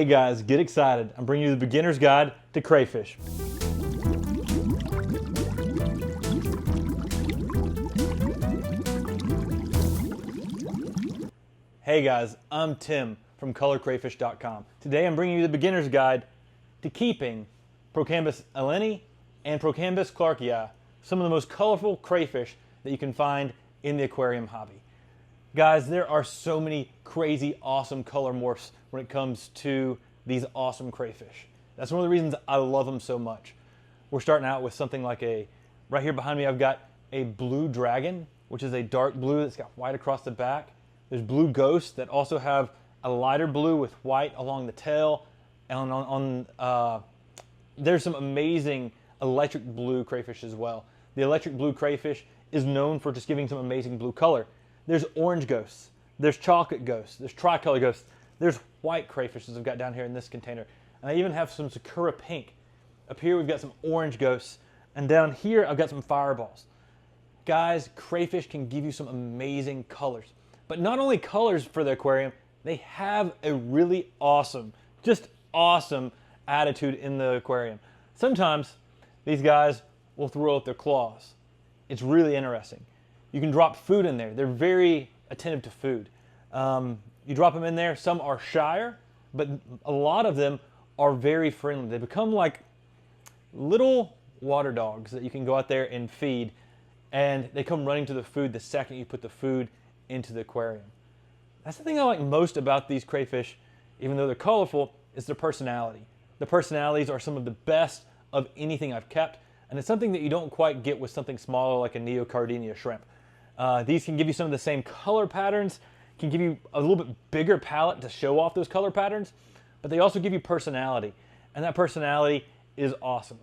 Hey guys, get excited. I'm bringing you the beginner's guide to crayfish. Hey guys, I'm Tim from colorcrayfish.com. Today I'm bringing you the beginner's guide to keeping Procambarus alleni and Procambarus clarkii, some of the most colorful crayfish that you can find in the aquarium hobby. Guys, there are so many crazy, awesome color morphs when it comes to these awesome crayfish. That's one of the reasons I love them so much. We're starting out with something like right here behind me I've got a blue dragon, which is a dark blue that's got white across the back. There's blue ghosts that also have a lighter blue with white along the tail. And there's some amazing electric blue crayfish as well. The electric blue crayfish is known for just giving some amazing blue color. There's orange ghosts, there's chocolate ghosts, there's tricolor ghosts, there's white crayfishes I've got down here in this container. And I even have some Sakura pink. Up here we've got some orange ghosts, and down here I've got some fireballs. Guys, crayfish can give you some amazing colors. But not only colors for the aquarium, they have a really awesome, just awesome attitude in the aquarium. Sometimes these guys will throw up their claws. It's really interesting. You can drop food in there. They're very attentive to food. You drop them in there. Some are shyer, but a lot of them are very friendly. They become like little water dogs that you can go out there and feed, and they come running to the food the second you put the food into the aquarium. That's the thing I like most about these crayfish, even though they're colorful, is their personality. The personalities are some of the best of anything I've kept, and it's something that you don't quite get with something smaller like a neocardinia shrimp. These can give you some of the same color patterns, can give you a little bit bigger palette to show off those color patterns, but they also give you personality, and that personality is awesome.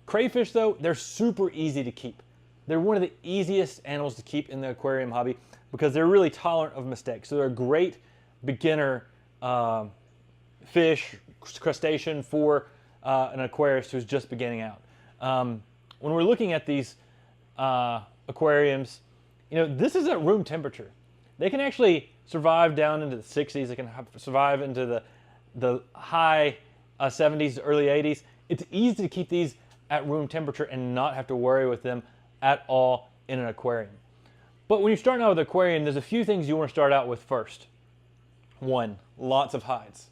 Crayfish though, they're super easy to keep. They're one of the easiest animals to keep in the aquarium hobby because they're really tolerant of mistakes. So they're a great beginner fish, crustacean for an aquarist who's just beginning out. When we're looking at these aquariums, this is at room temperature. They can actually survive down into the 60s. They can survive into the high 70s, early 80s. It's easy to keep these at room temperature and not have to worry with them at all in an aquarium. But when you're starting out with an aquarium, there's a few things you want to start out with first. One, lots of hides.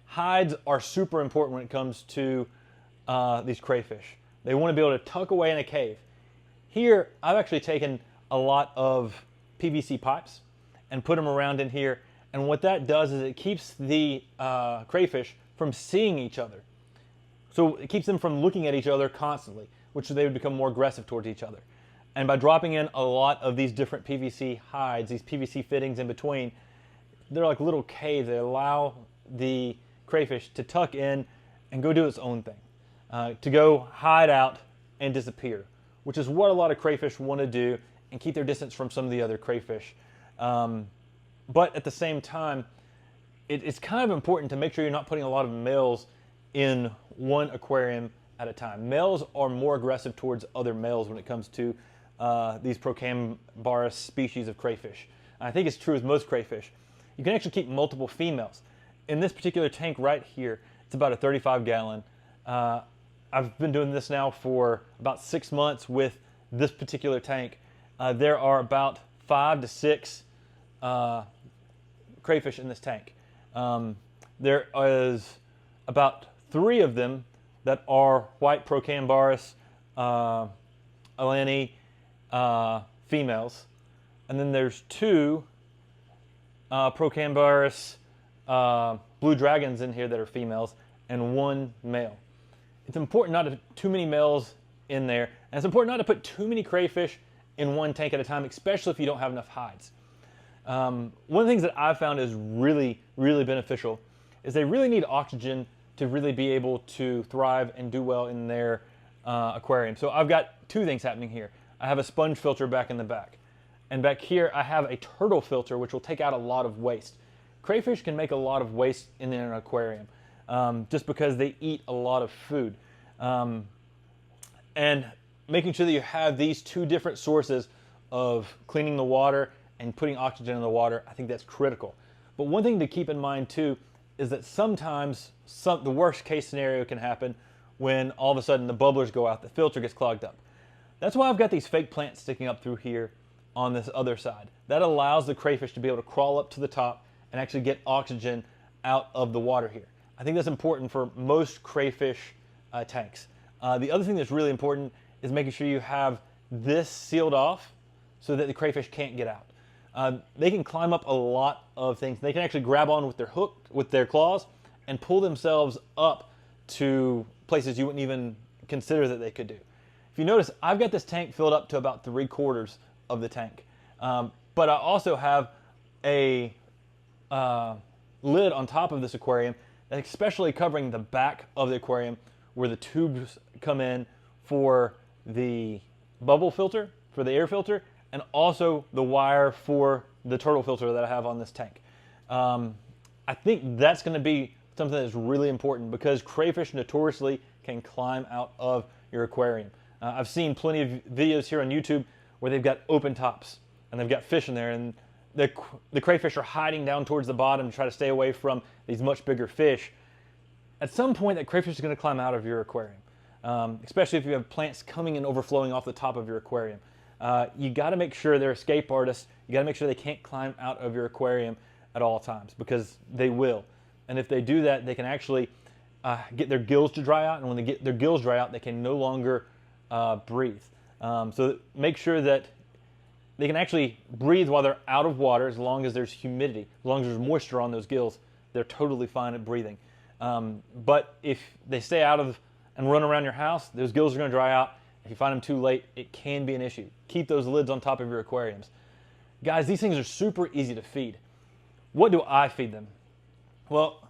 Hides are super important when it comes to these crayfish. They want to be able to tuck away in a cave. Here, I've actually taken a lot of PVC pipes and put them around in here, and what that does is it keeps the crayfish from seeing each other. So it keeps them from looking at each other constantly, which they would become more aggressive towards each other. And by dropping in a lot of these different PVC hides, these PVC fittings in between, they're like little caves. They allow the crayfish to tuck in and go do its own thing, to go hide out and disappear, which is what a lot of crayfish want to do and keep their distance from some of the other crayfish. But at the same time, it's kind of important to make sure you're not putting a lot of males in one aquarium at a time. Males are more aggressive towards other males when it comes to these Procambarus species of crayfish. I think it's true with most crayfish. You can actually keep multiple females. In this particular tank right here, it's about a 35-gallon. I've been doing this now for about 6 months with this particular tank. There are about 5 to 6 crayfish in this tank. There is about 3 of them that are white Procambarus alleni females, and then there's 2 Procambarus blue dragons in here that are females, and 1 male. It's important not to put too many males in there, and it's important not to put too many crayfish in one tank at a time, especially if you don't have enough hides. One of the things that I've found is really, really beneficial is they really need oxygen to really be able to thrive and do well in their aquarium. So I've got 2 things happening here. I have a sponge filter back in the back. And back here I have a turtle filter which will take out a lot of waste. Crayfish can make a lot of waste in an aquarium just because they eat a lot of food. And making sure that you have these 2 different sources of cleaning the water and putting oxygen in the water, I think that's critical. But one thing to keep in mind too is that sometimes the worst case scenario can happen when all of a sudden the bubblers go out, the filter gets clogged up. That's why I've got these fake plants sticking up through here on this other side. That allows the crayfish to be able to crawl up to the top and actually get oxygen out of the water here. I think that's important for most crayfish tanks. The other thing that's really important is making sure you have this sealed off so that the crayfish can't get out. They can climb up a lot of things. They can actually grab on with their hook, with their claws, and pull themselves up to places you wouldn't even consider that they could do. If you notice, I've got this tank filled up to about 3/4 of the tank. But I also have a lid on top of this aquarium, especially covering the back of the aquarium where the tubes come in for the bubble filter, for the air filter, and also the wire for the turtle filter that I have on this tank. I think that's going to be something that's really important because crayfish notoriously can climb out of your aquarium. I've seen plenty of videos here on YouTube where they've got open tops and they've got fish in there, and the crayfish are hiding down towards the bottom to try to stay away from these much bigger fish. At some point, that crayfish is going to climb out of your aquarium, especially if you have plants coming and overflowing off the top of your aquarium. You got to make sure they're escape artists. You got to make sure they can't climb out of your aquarium at all times because they will. And if they do that, they can actually get their gills to dry out, and when they get their gills dry out, they can no longer breathe. So make sure that they can actually breathe while they're out of water as long as there's humidity, as long as there's moisture on those gills. They're totally fine at breathing. But if they stay out of and run around your house, those gills are going to dry out. If you find them too late, it can be an issue. Keep those lids on top of your aquariums. Guys, these things are super easy to feed. What do I feed them? Well,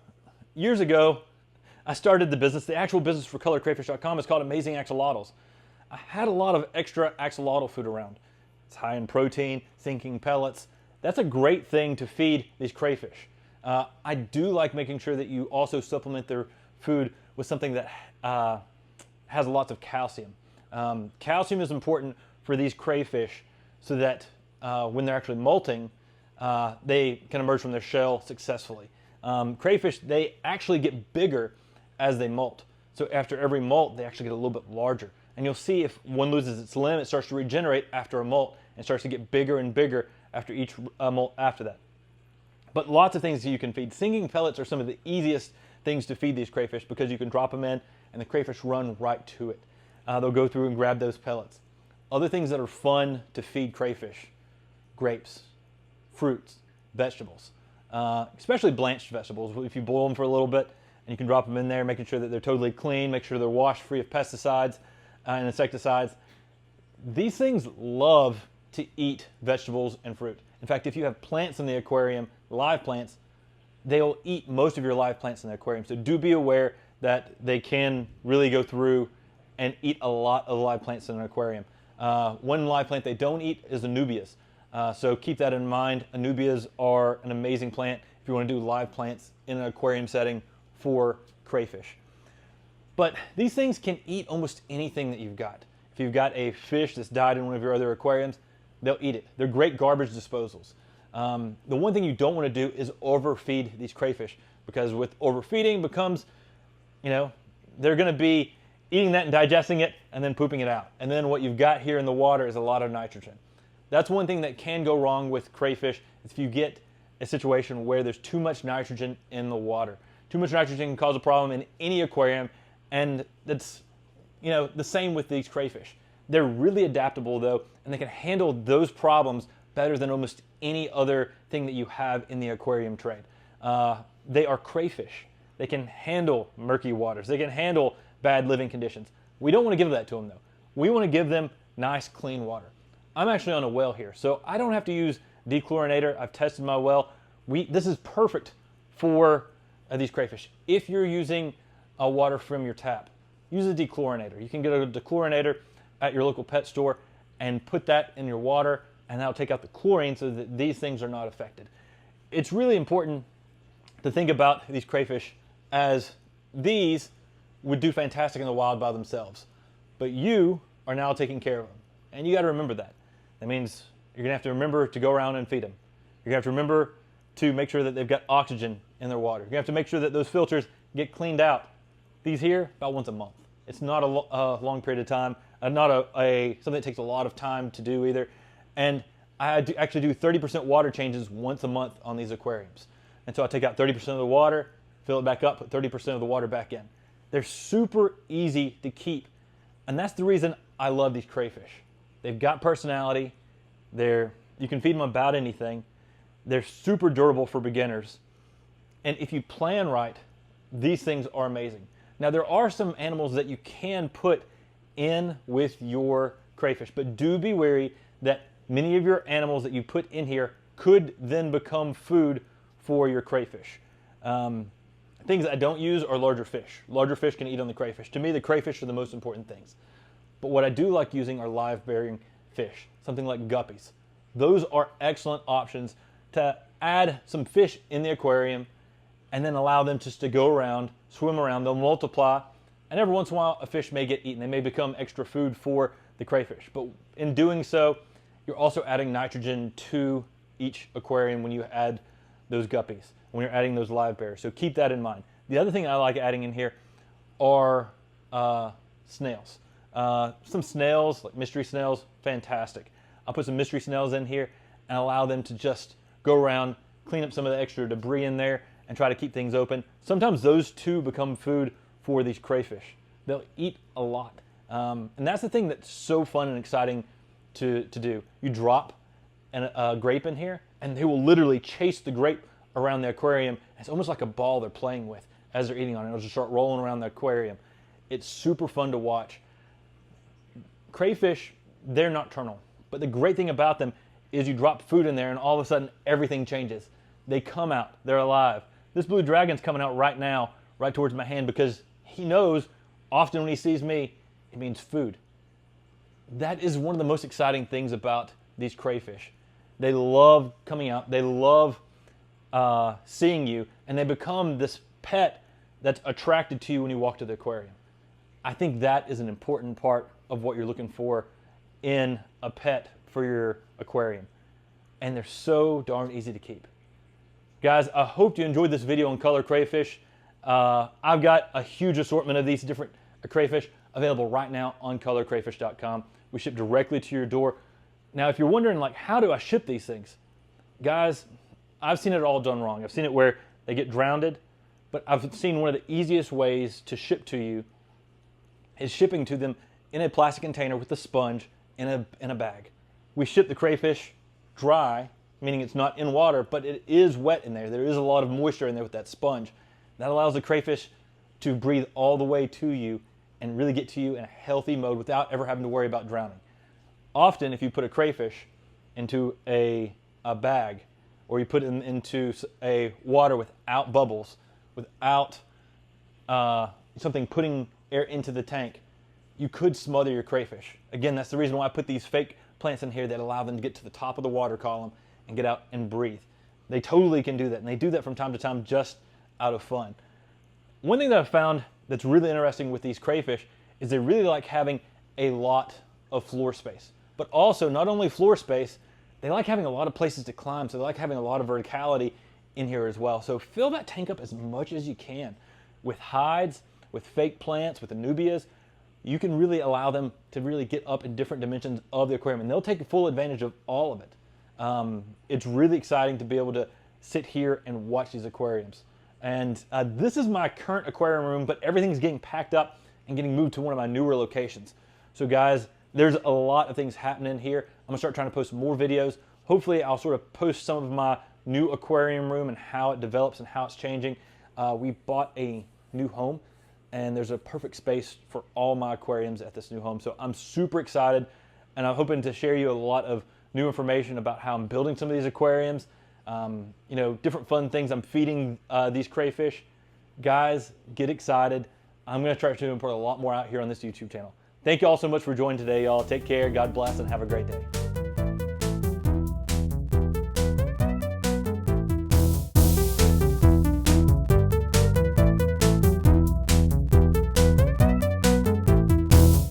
years ago, I started the business. The actual business for colorcrayfish.com is called Amazing Axolotls. I had a lot of extra axolotl food around. It's high in protein, sinking pellets. That's a great thing to feed these crayfish. I do like making sure that you also supplement their food with something that has lots of calcium. Calcium is important for these crayfish so that when they're actually molting, they can emerge from their shell successfully. Crayfish, they actually get bigger as they molt. So after every molt, they actually get a little bit larger. And you'll see if one loses its limb, it starts to regenerate after a molt and starts to get bigger and bigger after each molt after that. But lots of things you can feed. Sinking pellets are some of the easiest things to feed these crayfish because you can drop them in and the crayfish run right to it. They'll go through and grab those pellets. Other things that are fun to feed crayfish: grapes, fruits, vegetables, especially blanched vegetables. If you boil them for a little bit and you can drop them in there, making sure that they're totally clean, make sure they're washed free of pesticides and insecticides. These things love to eat vegetables and fruit. In fact, if you have plants in the aquarium, live plants, they'll eat most of your live plants in the aquarium. So do be aware that they can really go through and eat a lot of live plants in an aquarium. One live plant they don't eat is anubias. So keep that in mind. Anubias are an amazing plant if you want to do live plants in an aquarium setting for crayfish. But these things can eat almost anything that you've got. If you've got a fish that's died in one of your other aquariums, they'll eat it. They're great garbage disposals. The one thing you don't want to do is overfeed these crayfish, because with overfeeding becomes, they're going to be eating that and digesting it and then pooping it out. And then what you've got here in the water is a lot of nitrogen. That's one thing that can go wrong with crayfish, is if you get a situation where there's too much nitrogen in the water. Too much nitrogen can cause a problem in any aquarium, and that's the same with these crayfish. They're really adaptable though, and they can handle those problems better than almost any other thing that you have in the aquarium trade. They are crayfish. They can handle murky waters. They can handle bad living conditions. We don't want to give that to them though. We want to give them nice, clean water. I'm actually on a well here, so I don't have to use dechlorinator. I've tested my well. This is perfect for these crayfish. If you're using water from your tap, use a dechlorinator. You can get a dechlorinator at your local pet store and put that in your water, and that'll take out the chlorine so that these things are not affected. It's really important to think about these crayfish as these would do fantastic in the wild by themselves, but you are now taking care of them, and you got to remember that. That means you're going to have to remember to go around and feed them. You're going to have to remember to make sure that they've got oxygen in their water. You have to make sure that those filters get cleaned out. These here, about once a month. It's not a long period of time, not something that takes a lot of time to do either. And I actually do 30% water changes once a month on these aquariums. And so I take out 30% of the water, fill it back up, put 30% of the water back in. They're super easy to keep. And that's the reason I love these crayfish. They've got personality. You can feed them about anything. They're super durable for beginners. And if you plan right, these things are amazing. Now, there are some animals that you can put in with your crayfish, but do be wary that many of your animals that you put in here could then become food for your crayfish. Things I don't use are larger fish. Larger fish can eat on the crayfish. To me, the crayfish are the most important things. But what I do like using are live-bearing fish, something like guppies. Those are excellent options to add some fish in the aquarium and then allow them just to go around, swim around, they'll multiply, and every once in a while a fish may get eaten. They may become extra food for the crayfish. But in doing so, you're also adding nitrogen to each aquarium when you add those guppies, when you're adding those live bears. So keep that in mind. The other thing I like adding in here are snails. Some snails, like mystery snails, fantastic. I'll put some mystery snails in here and allow them to just go around, clean up some of the extra debris in there, and try to keep things open. Sometimes those too become food for these crayfish. They'll eat a lot. And that's the thing that's so fun and exciting to do. You drop a grape in here, and they will literally chase the grape around the aquarium. It's almost like a ball they're playing with as they're eating on it. It'll just start rolling around the aquarium. It's super fun to watch. Crayfish, they're nocturnal. But the great thing about them is you drop food in there and all of a sudden everything changes. They come out, they're alive. This blue dragon's coming out right now, right towards my hand, because he knows often when he sees me, it means food. That is one of the most exciting things about these crayfish. They love coming out, they love seeing you, and they become this pet that's attracted to you when you walk to the aquarium. I think that is an important part of what you're looking for in a pet for your aquarium. And they're so darn easy to keep. Guys, I hope you enjoyed this video on color crayfish. I've got a huge assortment of these different crayfish available right now on colorcrayfish.com. We ship directly to your door. Now, if you're wondering, like, how do I ship these things? Guys, I've seen it all done wrong. I've seen it where they get drowned, but I've seen one of the easiest ways to ship to you is shipping to them in a plastic container with a sponge in a bag. We ship the crayfish dry, meaning it's not in water, but it is wet in there. There is a lot of moisture in there with that sponge. That allows the crayfish to breathe all the way to you and really get to you in a healthy mode without ever having to worry about drowning. Often, if you put a crayfish into a bag, or you put them into a water without bubbles, without something putting air into the tank, you could smother your crayfish. Again, that's the reason why I put these fake plants in here that allow them to get to the top of the water column and get out and breathe. They totally can do that, and they do that from time to time just out of fun. One thing that I've found that's really interesting with these crayfish is they really like having a lot of floor space. But also, not only floor space, they like having a lot of places to climb, so they like having a lot of verticality in here as well. So fill that tank up as much as you can with hides, with fake plants, with anubias. You can really allow them to really get up in different dimensions of the aquarium, and they'll take full advantage of all of it. It's really exciting to be able to sit here and watch these aquariums. And this is my current aquarium room, but everything's getting packed up and getting moved to one of my newer locations. So guys, there's a lot of things happening here. I'm gonna start trying to post more videos. Hopefully I'll sort of post some of my new aquarium room and how it develops and how it's changing. We bought a new home, and there's a perfect space for all my aquariums at this new home. So I'm super excited, and I'm hoping to share you a lot of new information about how I'm building some of these aquariums, you know, different fun things I'm feeding these crayfish. Guys, get excited. I'm gonna try to put a lot more out here on this YouTube channel. Thank you all so much for joining today, y'all. Take care, God bless, and have a great day.